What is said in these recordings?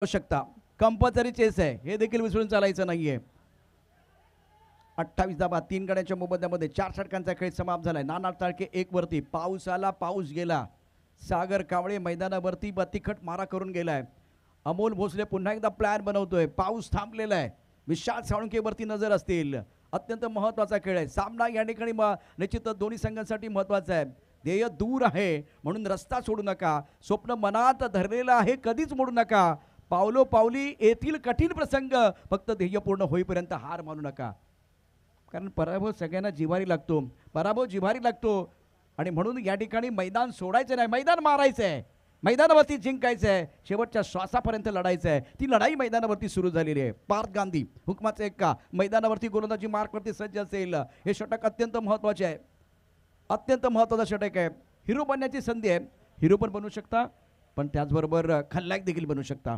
आवश्यकता compulsory chess आहे, हे देखील विसरून चालायचं नाहीये. 28 धावा 3 गड्यांच्या मोबदल्यामध्ये 4 षटकांचा खेळ समाप्त झालाय. नाना टाळके 1 वरती. पाऊस आला, पाऊस गेला. सागर कावळे मैदानावरती तिखट मारा करून गेलाय. अमोल भोसले पुन्हा एकदा प्लॅन बनवतोय. पाऊस थांबलेला आहे. विशाल साळुंकेवरती नजर असतील. अत्यंत महत्त्वाचा खेळ आहे. सामना या ठिकाणी निश्चितच दोन्ही संघांसाठी महत्त्वाचा आहे. ध्येय दूर आहे म्हणून रस्ता सोडू नका. स्वप्न मनात धरलेलं आहे, कधीच मोडू नका. पावलो पावली येथील कठीण प्रसंग, फक्त ध्येय पूर्ण होईपर्यंत हार मानू नका. कारण पराभव सगळ्यांना जिव्हारी लागतो, पराभव जिव्हारी लागतो. आणि म्हणून या ठिकाणी मैदान सोडायचं नाही, मैदान मारायचं आहे, मैदानावरती जिंकायचं आहे, शेवटच्या श्वासापर्यंत लढायचं आहे. ती लढाई मैदानावरती सुरू झालेली आहे. पार्थ गांधी हुकमाचा एक्का मैदानावरती गोलंदाजी मार्कवरती सज्ज असेल. हे षटक अत्यंत महत्त्वाचे आहे, अत्यंत महत्त्वाचा षटक आहे. हिरो बनण्याची संधी आहे. हिरो पण बनू शकता, पण त्याचबरोबर खलनायक देखील बनू शकता.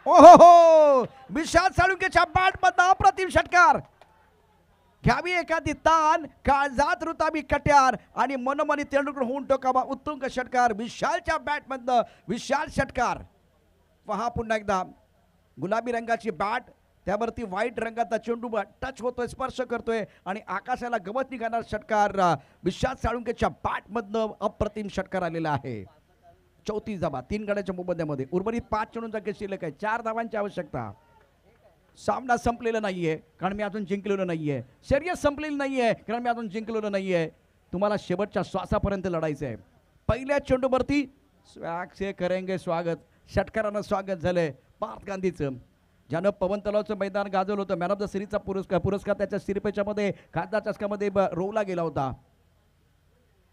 ओहो हो, विशाल साळुंकेच्या बॅटमधला अप्रतिम षटकार. घ्यावी एखादी तान, काळजात रुतावी कट्यार आणि मनोमनी तेंडुलकर होऊन टोकावा उत्तुंग षटकार. विशालच्या बॅटमधलं विशाल षटकार. पहा पुन्हा एकदा गुलाबी रंगाची बॅट, त्यावरती व्हाईट रंगाचा चेंडू टच होतोय, स्पर्श करतोय आणि आकाशाला गवत निघाणार षटकार. विशाल साळुंकेच्या बॅटमधनं अप्रतिम षटकार आलेला आहे. 34 धावा 3 गड्यांच्या मोबदल्यामध्ये. उर्वरित 5 चेंडूंचा खेळ शिल्लक आहे. 4 धावांची आवश्यकता. सामना संपलेला नाहीये कारण मी अजून जिंकलेलो नाहीये. शर्यत संपलेली नाहीये कारण मी अजून जिंकलेलो नाहीये. तुम्हाला शेवटच्या श्वासापर्यंत लढायचं आहे. पहिल्या चेंडूवरती स्वॅग से करेंगे स्वागत, षटकारानं स्वागत झालंय पार्थ गांधीचं, ज्यानं पवन तलावचं मैदान गाजवलं होतं. मॅन ऑफ द सिरीजचा पुरस्कार त्याच्या सिरीपेच्यामध्ये खासदार चषकामध्ये रोवला गेला होता.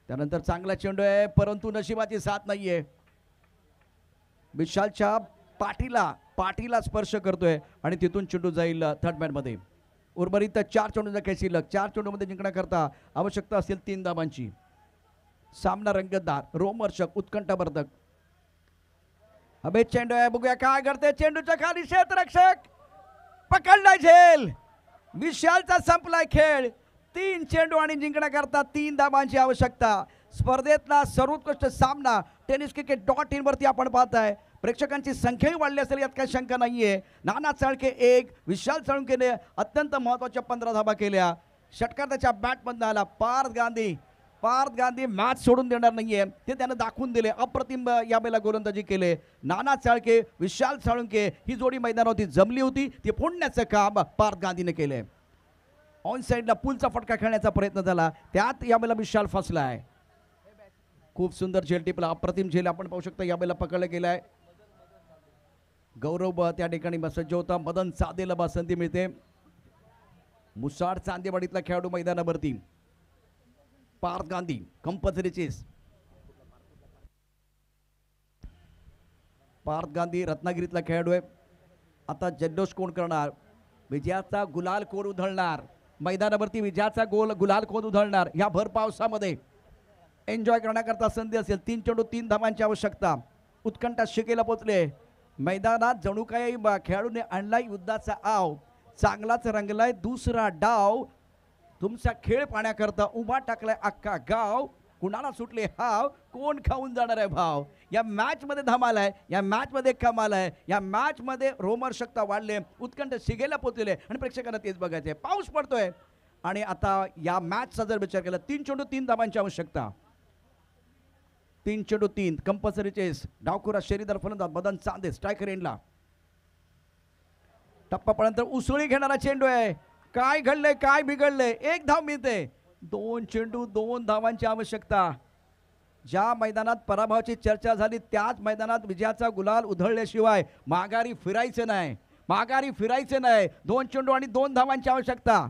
त्यानंतर चांगला चेंडू आहे, परंतु नशिबाची साथ नाहीये. विशालच्या पाठीला स्पर्श करतोय आणि तिथून चेंडू जाईल थर्ड मॅनमध्ये. उर्वरित 4 चेंडूंचा खेळ शिल्लक. 4 चेंडूमध्ये जिंकण्याकरता आवश्यकता असेल 3 धावांची. सामना रंगतदार, रोमहर्षक, उत्कंठावर्धक. अबे चेंडू आहे, बघूया काय करते. चेंडूच्या खाली क्षेत्ररक्षक पकडलाय झेल. विशालचा संपलाय खेळ. 3 चेंडू आणि जिंकण्याकरता 3 धावांची आवश्यकता. स्पर्धेतला सर्वोत्कृष्ट सामना tenniscricket.in वरती आपण पाहताय. प्रेक्षकांची संख्याही वाढली असेल यात काही शंका नाहीये. नाना चाळके 1, विशाल साळुंकेने अत्यंत महत्त्वाच्या 15 धावा केल्या. षटकार त्याच्या बॅटमधून आला. पार्थ गांधी मॅच सोडून देणार नाहीये, ते त्यानं दाखवून दिले. अप्रतिम यावेळेला गोलंदाजी केले. नाना चाळके विशाल साळुंके ही जोडी मैदानावरती जमली होती, ती फोडण्याचं काम पार्थ गांधीने केले. ऑन साईडला पुलचा फटका खेळण्याचा प्रयत्न झाला, त्यात यावेळेला विशाल फसलाय. खूप सुंदर झेल टिपला, अप्रतिम झेल आपण पाहू शकता यावेळेला पकडलं गेलाय. गौरव त्या ठिकाणी सज्ज होता. मदन चांदेला संधी मिळते. मुसाड चांदेवाडीतला खेळाडू मैदानावरती. Parth Gandhi compulsory chess. पार्थ गांधी रत्नागिरीतला खेळाडू आहे. आता जल्लोष कोण करणार, विजयाचा गुलाल कोण उधळणार, मैदानावरती विजयाचा गुलाल कोण उधळणार या भर पावसामध्ये एन्जॉय करण्याकरता संधी असेल. 3 चेंडू 3 धावांची आवश्यकता. उत्कंठा शिकेला पोचले. मैदानात जणू काही खेळाडूने आणलाय युद्धाचा आव. चांगलाच रंगलाय दुसरा डाव. तुमचा खेळ पाहण्याकरता उभा टाकलाय अख्खा गाव. कुणाला सुटले हाव, कोण खाऊन जाणार आहे भाव. या मॅच मध्ये धमाल आहे, या मॅच मध्ये कमाल आहे, या मॅच मध्ये रोमहर्षकता वाढले, उत्कंठ शिगेला पोचले आणि प्रेक्षकांना तेच बघायचे. पाऊस पडतोय आणि आता या मॅचचा जर विचार केला 3 चेंडू 3 धावांची आवश्यकता. 3 चेंडू 3 कंपल्सरी चेस. डावखुरा शेरीदार फलंदाज मदन चांदे स्ट्रायकर एंडला. टप्पापर्यंत उसळी घेणारा चेंडू आहे. काय घडलंय, काय बिघडलंय. 1 धाव मिळते. 2 चेंडू 2 धावांची आवश्यकता. ज्या मैदानात पराभवाची चर्चा झाली त्याच मैदानात विजयाचा गुलाल उधळल्याशिवाय माघारी फिरायचं नाही, माघारी फिरायचं नाही. 2 चेंडू आणि 2 धावांची आवश्यकता.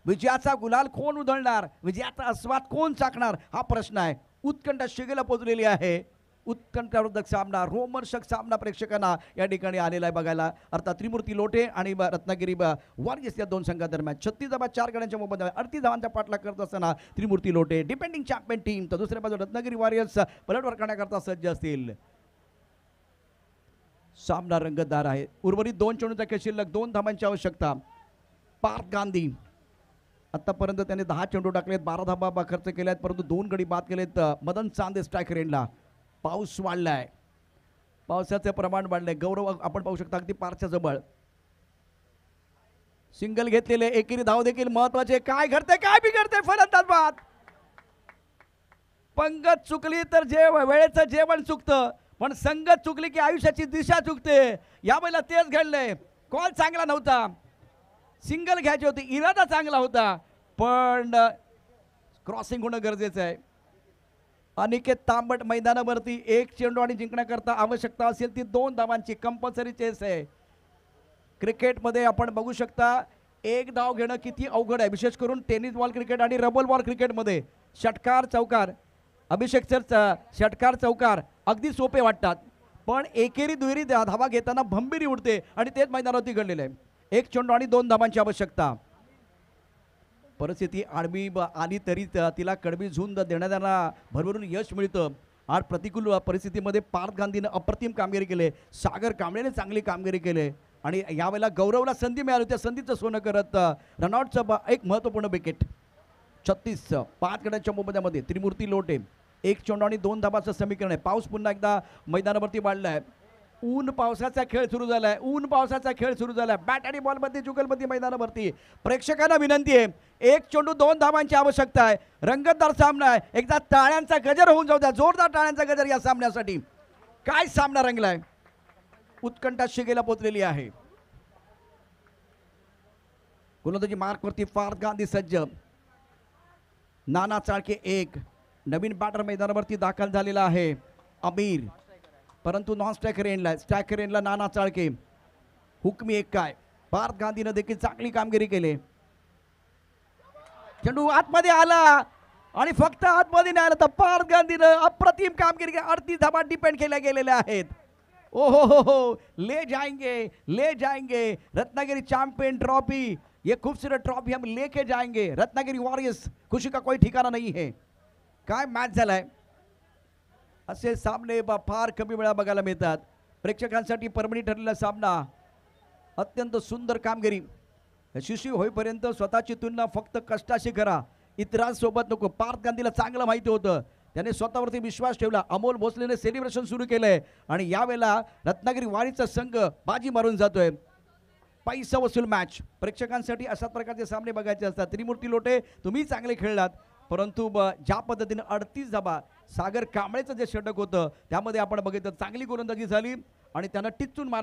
विजयाचा गुलाल कोण उधळणार, विजयाचा आस्वाद कोण चाकणार हा प्रश्न आहे. उत्कंठा शिगेला पोचलेली आहे. उत्कंठावर्धक सामना, रोमहर्षक सामना प्रेक्षकांना या ठिकाणी आलेला आहे बघायला. अर्थात त्रिमूर्ती लोटे आणि रत्नागिरी वॉरियर्स या 2 संघादरम्यान 36 धावा 4 गड्यांच्या मोबदल्यात 38 धावांचा पाठलाग करत असताना त्रिमूर्ती लोटे डिपेंडिंग चॅम्पियन टीम, तर दुसऱ्या बाजूला रत्नागिरी वॉरियर्स पलटवार करण्याकरता सज्ज असतील. सामना रंगतदार आहे. उर्वरित 2 चेंडूंचा खेळ शिल्लक. 2 धावांची आवश्यकता. पार्थ गांधी आतापर्यंत त्याने 10 चेंडू टाकलेत, 12 धावा खर्च केल्यात, परंतु 2 गडी बाद केलेत. मदन चांदे स्ट्रायकर एंडला. पाऊस वाढलाय. पावसाचे प्रमाण वाढले. गौरव आपण पाहू शकता अगदी पारच्या जवळ. सिंगल घेतलेले, एकेरी धाव देखील महत्वाचे. काय घडते, काय बिघडते फलंदाज बाद. पंगत चुकली तर वेळेचं जेवण चुकतं, पण संगत चुकली की आयुष्याची दिशा चुकते. यावेळेला तेच घडलंय. कॉल चांगला नव्हता, सिंगल घ्यायची होती, इरादा चांगला होता, पण क्रॉसिंग होणं गरजेचं आहे. अनिकेत तांबट मैदानावरती एक चेंडू आणि जिंकण्याकरता आवश्यकता असेल ती 2 धावांची कंपल्सरी चेस आहे. क्रिकेटमध्ये आपण बघू शकता एक धाव घेणं किती अवघड आहे, विशेष करून टेनिस बॉल क्रिकेट आणि रबल बॉल क्रिकेटमध्ये. षटकार चौकार, अभिषेक सर, षटकार चौकार अगदी सोपे वाटतात, पण एकेरी दुहेरी धावा घेताना भंबीरी उडते आणि तेच मैदानावरती घडलेलं आहे. एक चेंडू आणि 2 धावांची आवश्यकता. परिस्थिती आडवी आली तरी तिला कडवी झुंज देण्याला भरभरून यश मिळतं. आज प्रतिकूल परिस्थितीमध्ये पार्थ गांधीनं अप्रतिम कामगिरी केली, सागर कांबळेने चांगली कामगिरी केली आणि यावेळेला गौरवला संधी मिळाली, त्या संधीचं सोनं करत रनआउटचं एक महत्त्वपूर्ण विकेट. 36 5 गड्यांच्या मोबदल्यामध्ये त्रिमूर्ती लोटे. एक चेंडू आणि 2 धाबाचं समीकरण आहे. पाऊस पुन्हा एकदा मैदानावरती वाढलाय. ऊन पावसाचा खेळ सुरू झालाय, ऊन पावसाचा खेळ सुरू झालाय. बॅट आणि बॉलमध्ये जुगलबंदी मैदानावरती. प्रेक्षकांना विनंती आहे, एक चेंडू 2 धाबांची आवश्यकता आहे. रंगतदार सामना आहे, एकदा टाळ्यांचा गजर होऊन जाऊ द्या, जोरदार टाळ्यांचा गजर या सामन्यासाठी. काय सामना रंगलाय, उत्कंठा शिगेला पोचलेली आहे. गोलंदाजी मार्कवरती पार्थ गांधी सज्ज. नाना चाळके एक. नवीन बॅटर मैदानावरती दाखल झालेला आहे अमीर, परंतु नॉन स्ट्रायकर एंडला, स्ट्रायकर एंडला नाना चाळके. हुकमी एक काय. पार्थ गांधीनं देखील चांगली कामगिरी केली. चेंडू आतमध्ये आला आणि फक्त आतमध्ये नाही आला तर पार्थ गांधीनं अप्रतिम कामगिरी केली. 38 धाबा डिपेंड केल्या गेलेल्या आहेत. ओ हो, ले जाएंगे रत्नागिरी चैंपियन ट्रॉफी. ये खूबसूरत ट्रॉफी हम लेके जाएंगे. रत्नागिरी वॉरियर्स, खुशी का कोई ठिकाना नहीं है. काय मॅच झालाय. असे सामने फार कमी वेळा बघायला मिळतात. प्रेक्षकांसाठी परमणी ठरलेला सामना. अत्यंत सुंदर कामगिरी. यशस्वी होईपर्यंत स्वतःची तुलना फक्त कष्टाशी करा, इतरांसोबत नको. पार्थ गांधीला चांगलं माहिती होतं, त्याने स्वतःवरती विश्वास ठेवला. अमोल भोसलेने सेलिब्रेशन सुरू केलंय आणि यावेळेला रत्नागिरी वारीचा संघ बाजी मारून जातोय. पैसा वसूल मॅच. प्रेक्षकांसाठी अशा प्रकारचे सामने बघायचे असतात. त्रिमूर्ती लोटे, तुम्ही चांगले खेळलात, परंतु ज्या पद्धतीने 38 धाबा सागर कांबळेचं जे षटक होतं त्यामध्ये आपण बघितलं, चांगली गोलंदाजी झाली आणि त्यानं टिच्चून मारा.